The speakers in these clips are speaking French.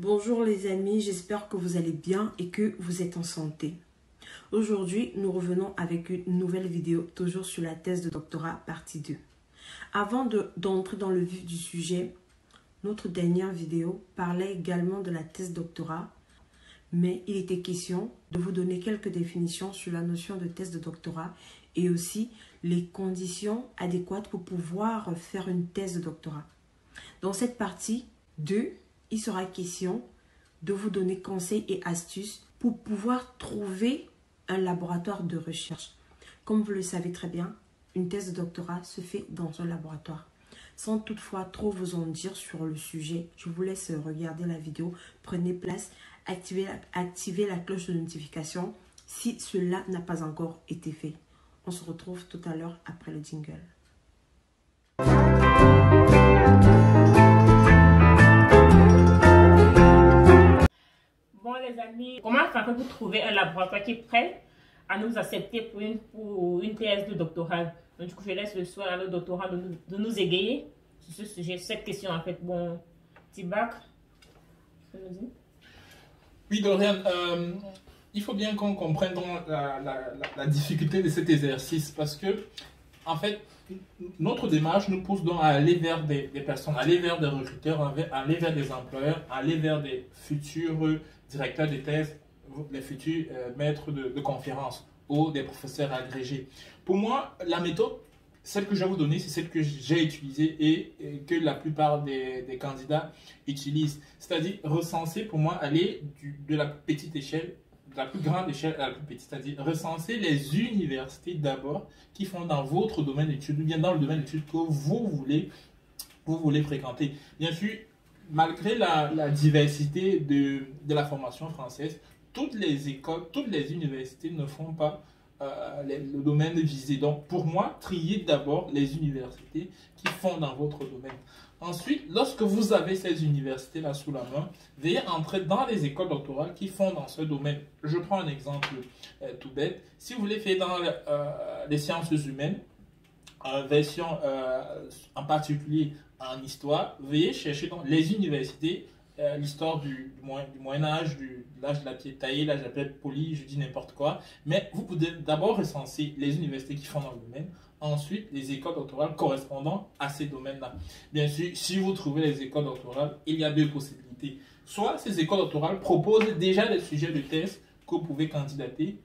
Bonjour les amis, j'espère que vous allez bien et que vous êtes en santé. Aujourd'hui, nous revenons avec une nouvelle vidéo, toujours sur la thèse de doctorat partie 2. Avant d'entrer dans le vif du sujet, notre dernière vidéo parlait également de la thèse doctorat, mais il était question de vous donner quelques définitions sur la notion de thèse de doctorat et aussi les conditions adéquates pour pouvoir faire une thèse de doctorat. Dans cette partie 2, il sera question de vous donner conseils et astuces pour pouvoir trouver un laboratoire de recherche. Comme vous le savez très bien, une thèse de doctorat se fait dans un laboratoire. Sans toutefois trop vous en dire sur le sujet, je vous laisse regarder la vidéo. Prenez place, activez la cloche de notification si cela n'a pas encore été fait. On se retrouve tout à l'heure après le jingle. Bon les amis, comment faire pour trouver un laboratoire qui est prêt à nous accepter pour une thèse de doctorat? Donc du coup, je laisse le soin à nos doctorants de nous égayer sur ce sujet, cette question en fait. Bon, Tibac, tu peux nous dire? Oui, Dorian, il faut bien qu'on comprenne la difficulté de cet exercice parce que, en fait, notre démarche nous pousse donc à aller vers des personnes, à aller vers des recruteurs, à aller vers des employeurs, à aller vers des futurs directeurs de thèse, les futurs maîtres de conférences ou des professeurs agrégés. Pour moi, la méthode, celle que je vais vous donner, c'est celle que j'ai utilisée et que la plupart des candidats utilisent. C'est-à-dire recenser, pour moi, aller de la petite échelle, de la plus grande échelle à la plus petite. C'est-à-dire recenser les universités d'abord qui font dans votre domaine d'études, ou bien dans le domaine d'études que vous voulez fréquenter. Bien sûr, malgré la diversité de la formation française, toutes les écoles, toutes les universités ne font pas le domaine visé. Donc, pour moi, triez d'abord les universités qui font dans votre domaine. Ensuite, lorsque vous avez ces universités-là sous la main, veuillez entrer dans les écoles doctorales qui font dans ce domaine. Je prends un exemple tout bête. Si vous voulez faire dans les sciences humaines, version en particulier en histoire, veuillez chercher dans les universités l'histoire du Moyen-Âge, de l'âge de la pierre taillée, l'âge de la pierre polie, je dis n'importe quoi. Mais vous pouvez d'abord recenser les universités qui font dans le domaine, ensuite les écoles doctorales correspondant à ces domaines-là. Bien sûr, si vous trouvez les écoles doctorales, il y a deux possibilités. Soit ces écoles doctorales proposent déjà des sujets de thèse que vous pouvez candidater,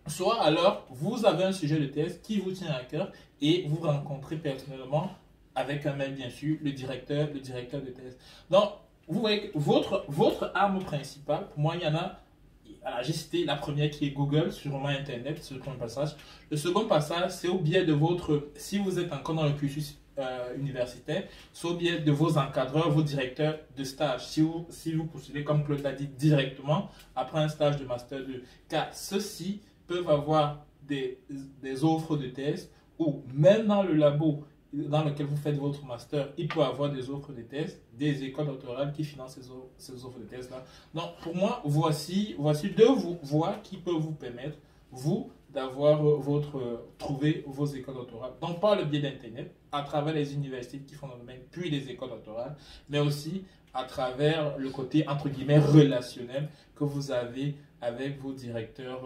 soit alors vous avez un sujet de thèse qui vous tient à cœur et vous rencontrez personnellement avec un mail, bien sûr, le directeur de thèse. Donc, vous voyez que votre arme principale, pour moi, il y en a. J'ai cité la première qui est Google, sûrement Internet, c'est le premier passage. Le second passage, c'est au biais de votre, si vous êtes encore dans le cursus universitaire, c'est au biais de vos encadreurs, vos directeurs de stage. Si vous postulez, comme Claude l'a dit, directement après un stage de Master 2, car ceux-ci peuvent avoir des offres de thèse ou même dans le labo dans lequel vous faites votre master, il peut avoir des offres de thèse, des écoles doctorales qui financent ces offres de thèse-là. Donc, pour moi, voici deux voies qui peuvent vous permettre, vous, d'avoir trouver vos écoles doctorales. Donc, par le biais d'Internet, à travers les universités qui font le domaine, puis les écoles doctorales, mais aussi à travers le côté, entre guillemets, relationnel que vous avez avec vos directeurs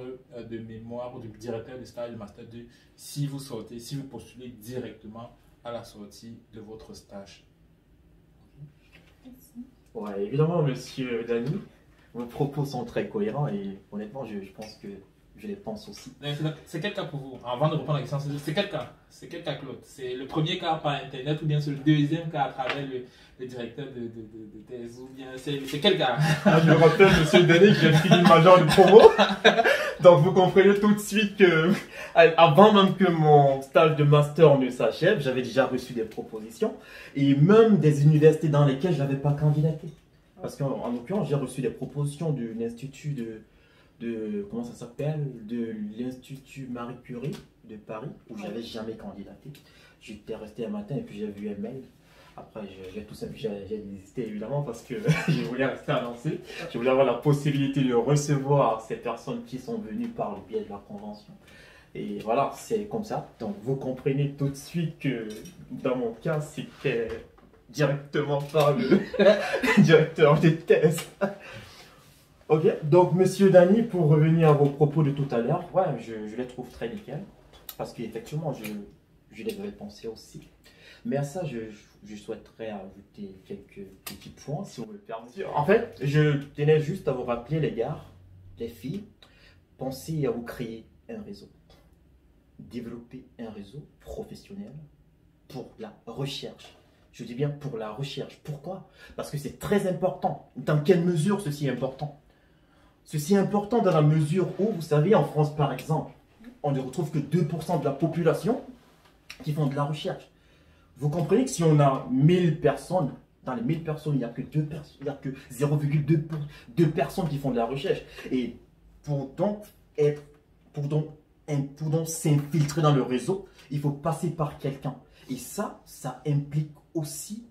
de mémoire ou directeurs de stage de Master 2, si vous postulez directement à la sortie de votre stage. Ouais, évidemment, monsieur Dany, vos propos sont très cohérents et honnêtement, je pense que je les pense aussi. C'est quel cas pour vous? Avant de reprendre la question, c'est quel cas? C'est quel cas, Claude? C'est le premier cas par Internet ou bien c'est le deuxième cas à travers le directeur de thèse? Ou bien c'est quel cas? Je me rappelle, monsieur Dany, que j'ai fini le major de promo. Donc vous comprenez tout de suite que, avant même que mon stage de master ne s'achève, j'avais déjà reçu des propositions et même des universités dans lesquelles je n'avais pas candidaté. Parce qu'en l'occurrence, j'ai reçu des propositions de l'Institut comment ça s'appelle, de l'Institut Marie Curie de Paris, où j'avais jamais candidaté. J'étais resté un matin et puis j'ai vu un mail. Après, j'ai hésité évidemment parce que je voulais rester avancé. Je voulais avoir la possibilité de recevoir ces personnes qui sont venues par le biais de la convention. Et voilà, c'est comme ça. Donc, vous comprenez tout de suite que dans mon cas, c'était directement par le directeur de thèse. Ok, donc monsieur Dany, pour revenir à vos propos de tout à l'heure, ouais, je les trouve très nickel. Parce qu'effectivement, je les avais pensés aussi. Mais à ça, je souhaiterais ajouter quelques petits points, si vous me le permettez. En fait, je tenais juste à vous rappeler, les gars, les filles, pensez à vous créer un réseau. Développer un réseau professionnel pour la recherche. Je dis bien pour la recherche. Pourquoi? Parce que c'est très important. Dans quelle mesure ceci est important? Ceci est important dans la mesure où, vous savez, en France par exemple, on ne retrouve que 2% de la population qui font de la recherche. Vous comprenez que si on a 1000 personnes, dans les 1000 personnes, il n'y a que 0,2 personnes qui font de la recherche. Et pour donc s'infiltrer dans le réseau, il faut passer par quelqu'un. Et ça implique aussi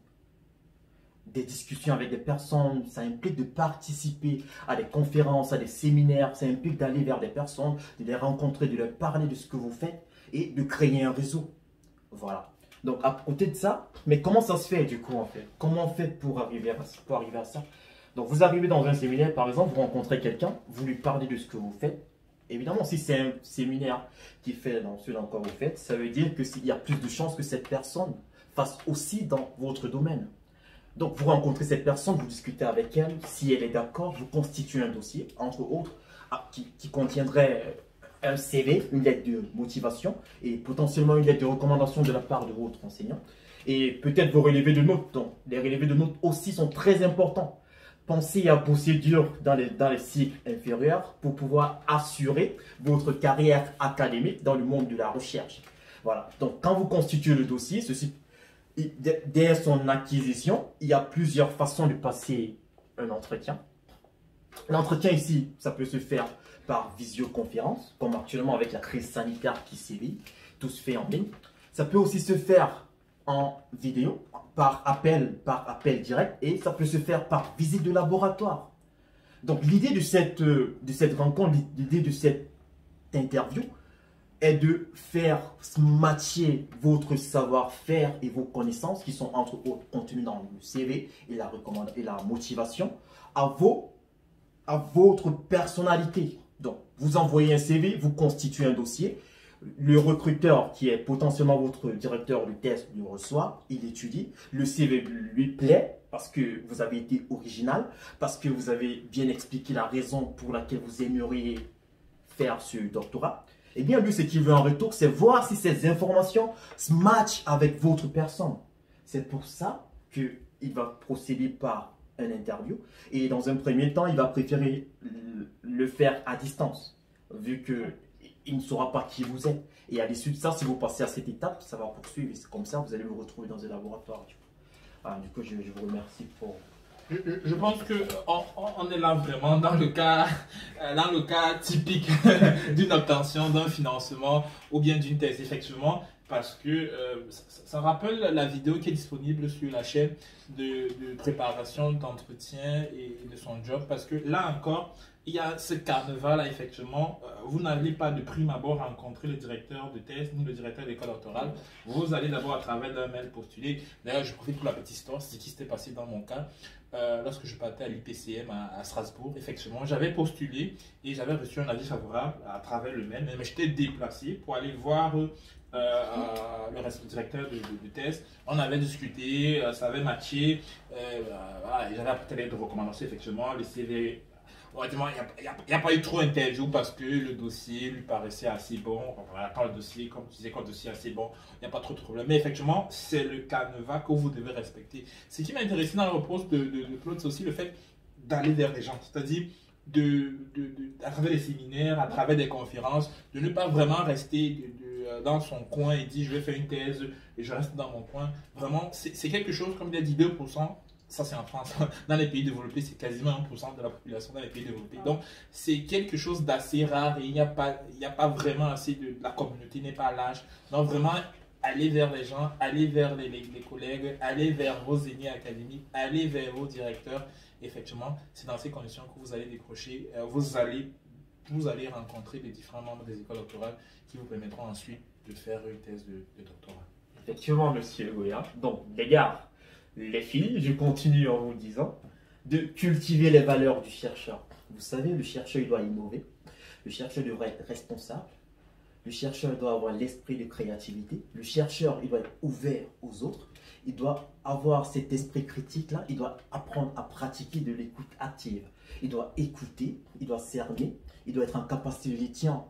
des discussions avec des personnes, ça implique de participer à des conférences, à des séminaires, ça implique d'aller vers des personnes, de les rencontrer, de leur parler de ce que vous faites et de créer un réseau. Voilà. Donc à côté de ça, mais comment ça se fait du coup en fait? Comment on fait pour arriver à ça? Donc vous arrivez dans un séminaire par exemple, vous rencontrez quelqu'un, vous lui parlez de ce que vous faites. Évidemment, si c'est un séminaire qui fait dans ce dans quoi vous faites, ça veut dire qu'il y a plus de chances que cette personne fasse aussi dans votre domaine. Donc, vous rencontrez cette personne, vous discutez avec elle. Si elle est d'accord, vous constituez un dossier, entre autres, qui contiendrait un CV, une lettre de motivation et potentiellement une lettre de recommandation de la part de votre enseignant. Et peut-être vos relevés de notes. Donc, les relevés de notes aussi sont très importants. Pensez à bosser dur dans les cycles inférieurs pour pouvoir assurer votre carrière académique dans le monde de la recherche. Voilà. Donc, quand vous constituez le dossier, dès son acquisition, il y a plusieurs façons de passer un entretien. L'entretien ici, ça peut se faire par visioconférence, comme actuellement avec la crise sanitaire qui sévit, tout se fait en ligne. Ça peut aussi se faire en vidéo, par appel direct, et ça peut se faire par visite de laboratoire. Donc l'idée de cette rencontre, l'idée de cette interview, est de faire matcher votre savoir-faire et vos connaissances qui sont entre autres contenues dans le CV et la motivation à votre personnalité. Donc, vous envoyez un CV, vous constituez un dossier. Le recruteur, qui est potentiellement votre directeur de thèse, le reçoit, il étudie. Le CV lui plaît parce que vous avez été original, parce que vous avez bien expliqué la raison pour laquelle vous aimeriez faire ce doctorat. Eh bien, lui, ce qu'il veut en retour, c'est voir si ces informations se matchent avec votre personne. C'est pour ça qu'il va procéder par une interview. Et dans un premier temps, il va préférer le faire à distance, vu qu'il ne saura pas qui vous êtes. Et à l'issue de ça, si vous passez à cette étape, ça va poursuivre. Et c'est comme ça, vous allez vous retrouver dans un laboratoire. Du coup, je vous remercie pour... Je pense qu'on est là vraiment dans le cas typique d'une obtention d'un financement ou bien d'une thèse, effectivement, parce que ça rappelle la vidéo qui est disponible sur la chaîne de préparation d'entretien et de son job, parce que là encore, il y a ce carnaval-là, effectivement, vous n'allez pas de prime abord rencontrer le directeur de thèse ni le directeur d'école doctorale. Vous allez d'abord à travers d'un mail postuler. D'ailleurs, je profite pour la petite histoire, c'est ce qui s'était passé dans mon cas. Lorsque je partais à l'IPCM à Strasbourg, effectivement, j'avais postulé et j'avais reçu un avis favorable à travers le mail, mais j'étais déplacé pour aller voir le directeur de thèse. On avait discuté, ça avait matché, voilà, j'avais apporté l'aide de recommandation, effectivement, le CV. Honnêtement, il n'y a pas eu trop d'interviews parce que le dossier lui paraissait assez bon. Voilà, quand le dossier, comme tu disais, quand le dossier est assez bon, il n'y a pas trop de problème. Mais effectivement, c'est le canevas que vous devez respecter. Ce qui m'a intéressé dans la réponse de Claude, c'est aussi le fait d'aller vers les gens. C'est-à-dire, à travers les séminaires, à travers des conférences, de ne pas vraiment rester dans son coin et dire je vais faire une thèse et je reste dans mon coin. Vraiment, c'est quelque chose, comme il a dit, 2%. Ça, c'est en France. Dans les pays développés, c'est quasiment 1% de la population dans les pays développés. Donc, c'est quelque chose d'assez rare et il n'y a pas vraiment assez la communauté n'est pas large. Donc, vraiment, allez vers les gens, allez vers les collègues, allez vers vos aînés académiques, allez vers vos directeurs. Effectivement, c'est dans ces conditions que vous allez décrocher, vous allez rencontrer les différents membres des écoles doctorales qui vous permettront ensuite de faire une thèse de doctorat. Effectivement, monsieur Goya. Donc, les gars, Les filles, je continue en vous disant de cultiver les valeurs du chercheur. Vous savez, le chercheur il doit innover, le chercheur devrait être responsable, le chercheur doit avoir l'esprit de créativité, le chercheur il doit être ouvert aux autres, il doit avoir cet esprit critique-là, il doit apprendre à pratiquer de l'écoute active, il doit écouter, il doit cerner, il doit être en capacité de dire tiens,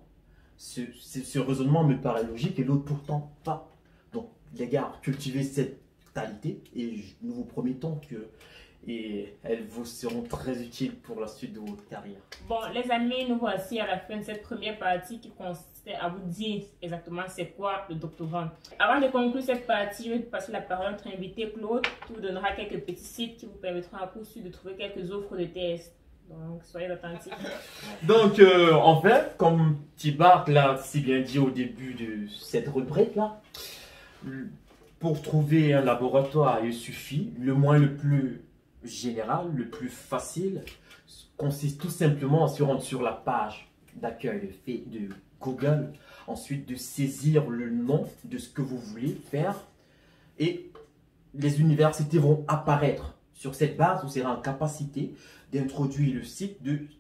ce raisonnement me paraît logique et l'autre pourtant pas. Donc les gars, cultivez cette qualité et nous vous promettons que elles vous seront très utiles pour la suite de votre carrière. Bon, les amis, nous voici à la fin de cette première partie qui consistait à vous dire exactement c'est quoi le doctorat. Avant de conclure cette partie, je vais passer la parole à notre invité Claude qui vous donnera quelques petits sites qui vous permettront à poursuite de trouver quelques offres de thèse. Donc, soyez attentifs. Donc, en fait, comme Thibaut l'a si bien dit au début de cette rubrique-là, pour trouver un laboratoire, il suffit, le moyen le plus général, le plus facile, consiste tout simplement à se rendre sur la page d'accueil de Google, ensuite de saisir le nom de ce que vous voulez faire et les universités vont apparaître. Sur cette base, vous serez en capacité d'introduire le site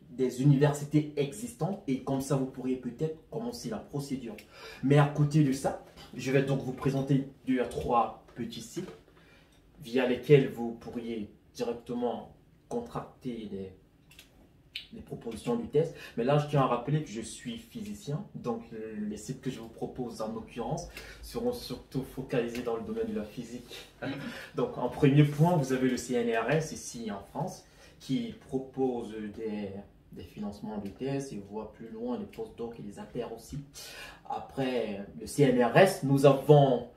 des universités existantes et comme ça, vous pourriez peut-être commencer la procédure. Mais à côté de ça, je vais donc vous présenter 2 à 3 petits sites via lesquels vous pourriez directement contracter les propositions du test. Mais là, je tiens à rappeler que je suis physicien, donc les sites que je vous propose en l'occurrence seront surtout focalisés dans le domaine de la physique. Donc, en premier point, vous avez le CNRS ici en France qui propose des financements de thèse et voit plus loin les postdocs et les internes aussi. Après le CNRS, nous avons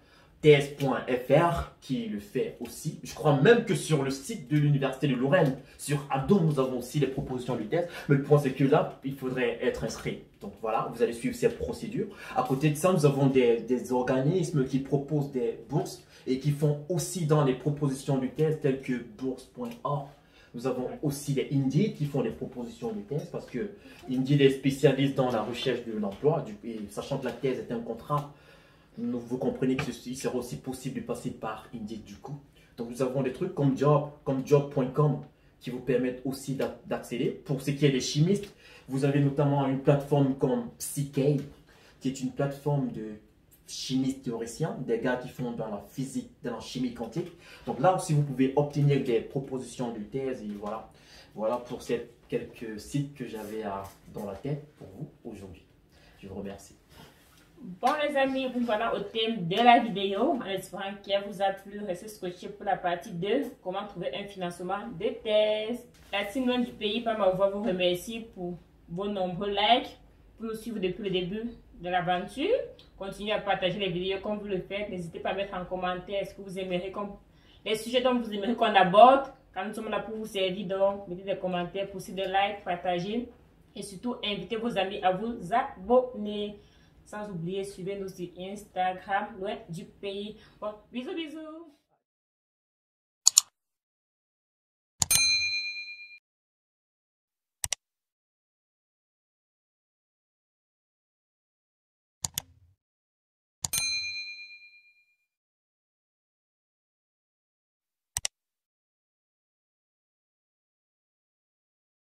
thèse.fr qui le fait aussi. Je crois même que sur le site de l'Université de Lorraine, sur Adobe, nous avons aussi les propositions du thèse. Mais le point, c'est que là, il faudrait être inscrit. Donc voilà, vous allez suivre cette procédure. À côté de ça, nous avons des organismes qui proposent des bourses et qui font aussi dans les propositions du thèse, telles que bourse.org. Nous avons aussi les Indeed qui font des propositions de thèse parce que Indeed est spécialiste dans la recherche de l'emploi. Et sachant que la thèse est un contrat, vous comprenez qu'il sera aussi possible de passer par Indeed du coup. Donc nous avons des trucs comme job.com qui vous permettent aussi d'accéder. Pour ce qui est des chimistes, vous avez notamment une plateforme comme Psycade, qui est une plateforme de chimistes théoriciens, des gars qui font dans la physique, dans la chimie quantique. Donc là aussi, vous pouvez obtenir des propositions de thèse. Et voilà, voilà pour ces quelques sites que j'avais dans la tête pour vous aujourd'hui. Je vous remercie. Bon les amis, vous voilà au thème de la vidéo. En espérant qu'elle vous a plu, restez scotchés pour la partie 2. Comment trouver un financement de thèse. La team loin du pays, par ma voix, vous remercie pour vos nombreux likes, pour nous suivre depuis le début de l'aventure. Continuez à partager les vidéos comme vous le faites. N'hésitez pas à mettre en commentaire ce que vous aimeriez comme les sujets dont vous aimeriez qu'on aborde. Quand nous sommes là pour vous servir, donc mettez des commentaires, poussez des likes, partagez et surtout invitez vos amis à vous abonner. Sans oublier, suivez-nous sur Instagram, loin du pays. Bon, bisous, bisous.